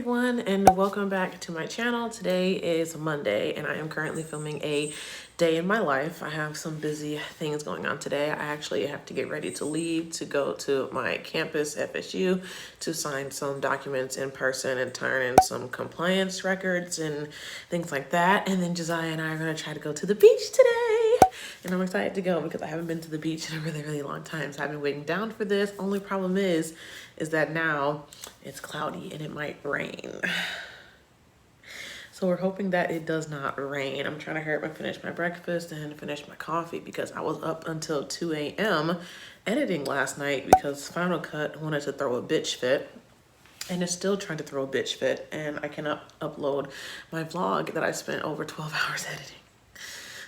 everyone, and welcome back to my channel. Today is Monday and I am currently filming a day in my life. I have some busy things going on today. I actually have to get ready to leave to go to my campus, FSU, to sign some documents in person and turn in some compliance records and things like that. And then Josiah and I are going to try to go to the beach today. And I'm excited to go because I haven't been to the beach in a really long time. So I've been waiting down for this. Only problem is that now it's cloudy and it might rain. So we're hoping that it does not rain. I'm trying to hurry up and finish my breakfast and finish my coffee because I was up until 2 a.m. editing last night because Final Cut wanted to throw a bitch fit. And it's still trying to throw a bitch fit. And I cannot upload my vlog that I spent over 12 hours editing.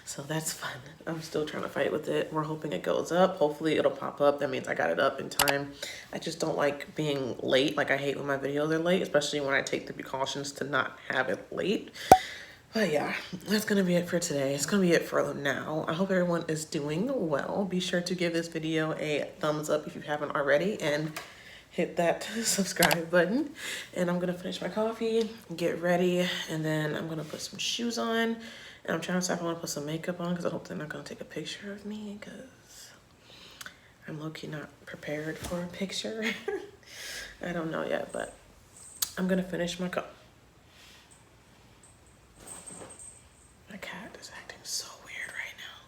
So that's fun. I'm still trying to fight with it. We're hoping it goes up. Hopefully it'll pop up. That means I got it up in time. I just don't like being late. Like I hate when my videos are late, especially when I take the precautions to not have it late. But yeah, that's gonna be it for today. It's gonna be it for now. I hope everyone is doing well. Be sure to give this video a thumbs up if you haven't already and hit that subscribe button. And I'm gonna finish my coffee, get ready, and then I'm gonna put some shoes on. And I'm trying to decide if I want to put some makeup on because I hope they're not going to take a picture of me because I'm low-key not prepared for a picture. I don't know yet, but I'm going to finish my cup. My cat is acting so weird right now.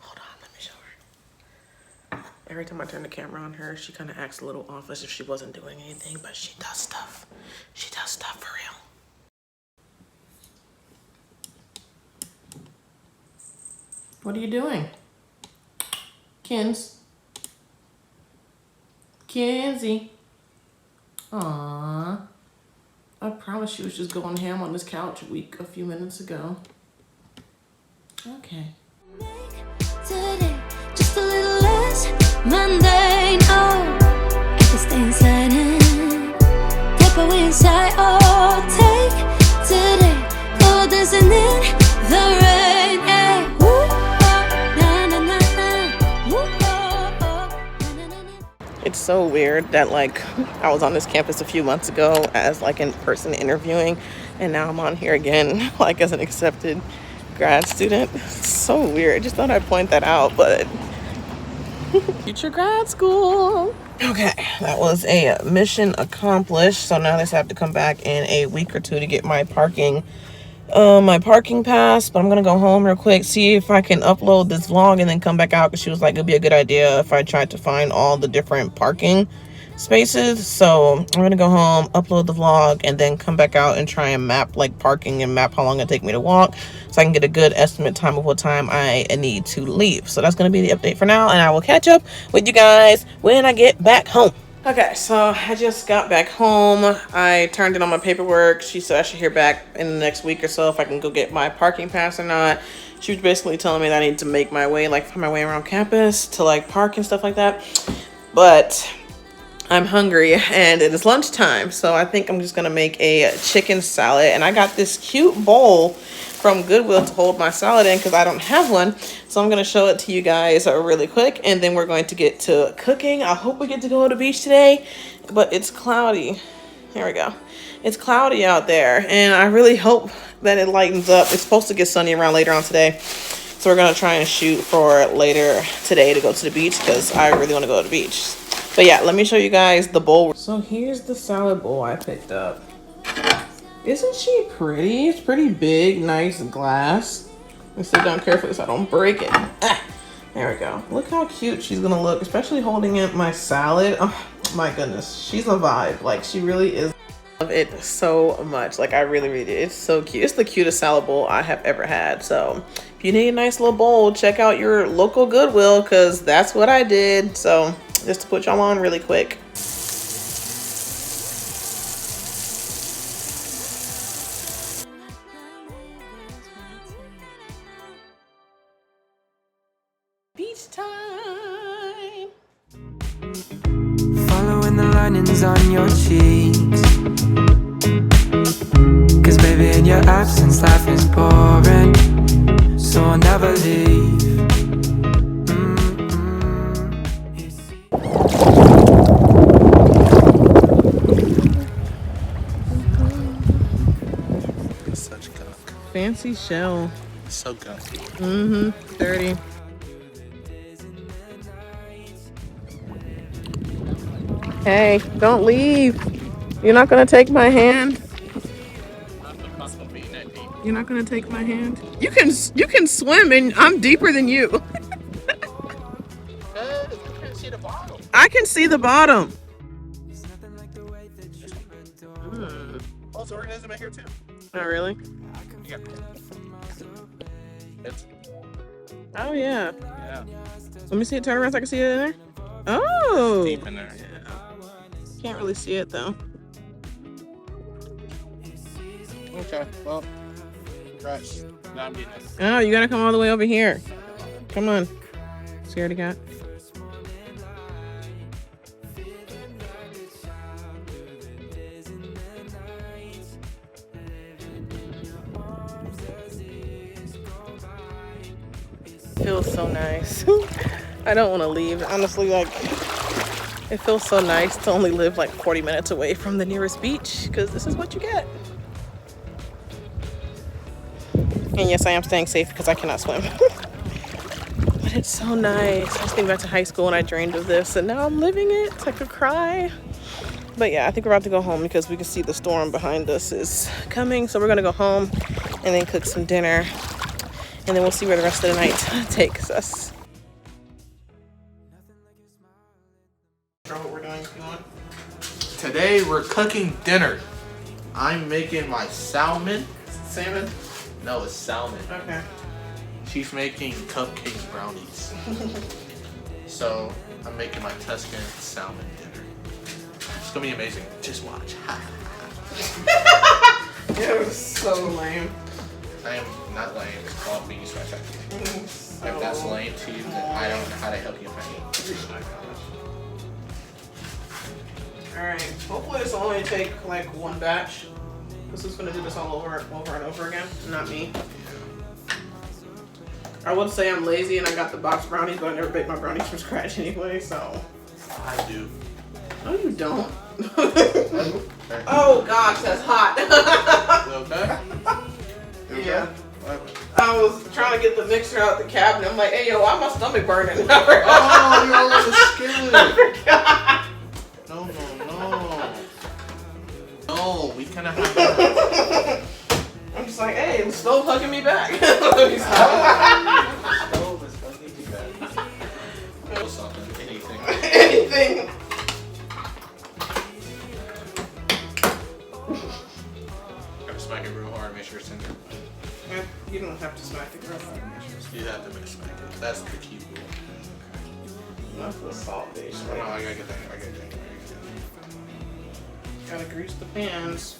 Hold on, let me show her. Every time I turn the camera on her, she kind of acts a little off as if she wasn't doing anything, but she does stuff. She does stuff for real. What are you doing? Kenzie. Aww. I promise she was just going ham on this couch a few minutes ago. Okay. Today, just a little less mundane. Oh, I can stay inside and take away inside. Oh, take today, go dancing in the rain. Hey. It's so weird that like I was on this campus a few months ago as like in person interviewing, and now I'm on here again like as an accepted grad student. It's so weird. I just thought I'd point that out, but future grad school. Okay, that was a mission accomplished. So now I just have to come back in a week or two to get my parking pass, but I'm gonna go home real quick, see if I can upload this vlog and then come back out because she was like it'd be a good idea if I tried to find all the different parking spaces. So I'm gonna go home, upload the vlog, and then come back out and try and map like parking and map how long it take me to walk so I can get a good estimate time of what time I need to leave. So that's gonna be the update for now, and I will catch up with you guys when I get back home. Okay, so I just got back home. I turned in all my paperwork. She said I should hear back in the next week or so if I can go get my parking pass or not. She was basically telling me that I need to make my way, like find my way around campus to like park and stuff like that. But I'm hungry and it is lunchtime, so I think I'm just gonna make a chicken salad. And I got this cute bowl from Goodwill to hold my salad in because I don't have one. So I'm gonna show it to you guys really quick, and then we're going to get to cooking. I hope we get to go to the beach today, but it's cloudy. Here we go. It's cloudy out there, and I really hope that it lightens up. It's supposed to get sunny around later on today. So we're gonna try and shoot for later today to go to the beach because I really wanna go to the beach. But yeah, let me show you guys the bowl. So here's the salad bowl I picked up. Isn't she pretty? It's pretty big, nice glass. Let me sit down carefully so I don't break it. Ah, there we go. Look how cute she's gonna look, especially holding in my salad. Oh my goodness, she's a vibe. Like she really is. I love it so much. Like I really do. It's so cute. It's the cutest salad bowl I have ever had. So if you need a nice little bowl, check out your local Goodwill because that's what I did. So just to put y'all on really quick. Beach time. Following the linings on your cheeks, 'cause baby in your absence life is boring, so I'll never leave. seashell. So good. Dirty. Hey, don't leave. You're not gonna take my hand. You're not gonna take my hand. You can swim, and I'm deeper than you. You can't see the bottom. I can see the bottom. Oh, it's an organism in here too. Oh really? Yeah. It's, Oh yeah. yeah. Let me see it. Turn around so I can see it in there. Oh. Deep in there. Can't really see it though. Okay, well, congrats. Now I'm getting it. Oh, you gotta come all the way over here. Come on. Scaredy cat. Feels so nice. I don't want to leave. Honestly, like, it feels so nice to only live like 40 minutes away from the nearest beach, because this is what you get. And yes, I am staying safe because I cannot swim. But it's so nice. I was thinking back to high school and I dreamed of this, and now I'm living it. I could cry. But yeah, I think we're about to go home because we can see the storm behind us is coming. So we're gonna go home and then cook some dinner, and then we'll see where the rest of the night takes us. What we're doing, if you want. Today we're cooking dinner. I'm making my salmon. Salmon? No, it's salmon. Okay. She's making cupcake brownies. So I'm making my Tuscan salmon dinner. It's gonna be amazing. Just watch. It was so lame. I am not lame. It's called being spectacular. If that's lame to you, then I don't know how to help you if I can. Alright, hopefully this will only take like one batch. This is gonna do this all over and over again, not me. I would say I'm lazy and I got the box brownies, but I never bake my brownies from scratch anyway, so. I do. No, you don't. Oh gosh, that's hot. You okay? Yeah. What? I was trying to get the mixer out the cabinet. I'm like, hey yo, why my stomach burning? Oh, you're on the skillet. I forgot. No. No, we cannot have that. I'm just like, hey, the stove hugging me back. Let me stop. Stove is fucking too bad. Something, anything. Anything. Gotta smack it real hard, make sure it's tender. You don't have to smack it real hard. You have to smack it. That's the key rule. That's the salt base. Oh, no, I gotta get that. Gotta grease the pans.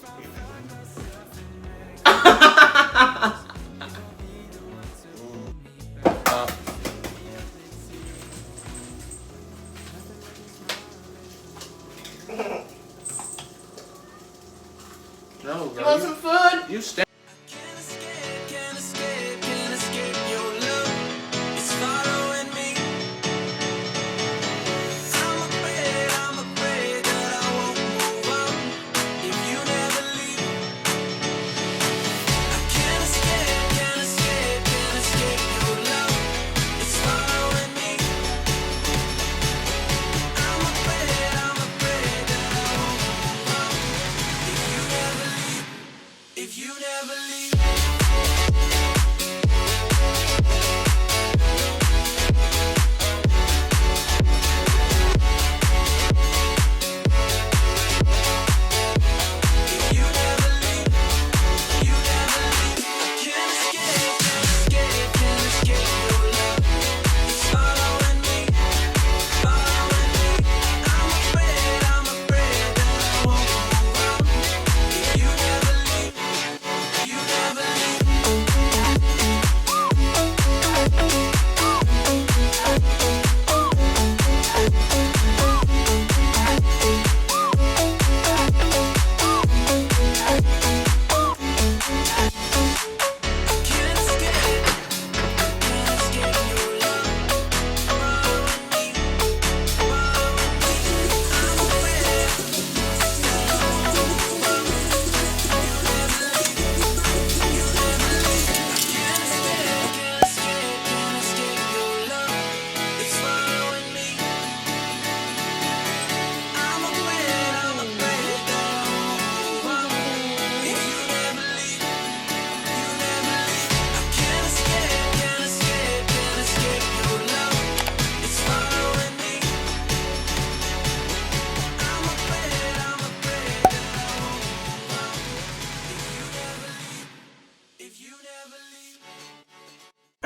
No, girl. You want some food? You stay.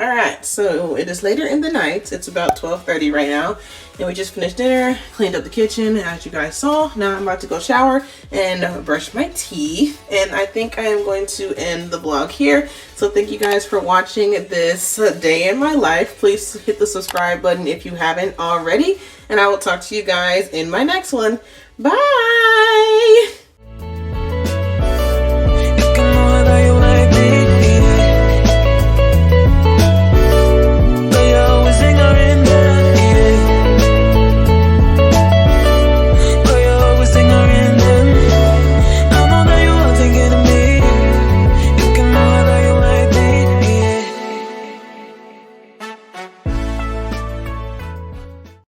Alright, so it is later in the night. It's about 12:30 right now. And we just finished dinner, cleaned up the kitchen, as you guys saw. Now I'm about to go shower and brush my teeth. And I think I am going to end the vlog here. So thank you guys for watching this day in my life. Please hit the subscribe button if you haven't already. And I will talk to you guys in my next one. Bye!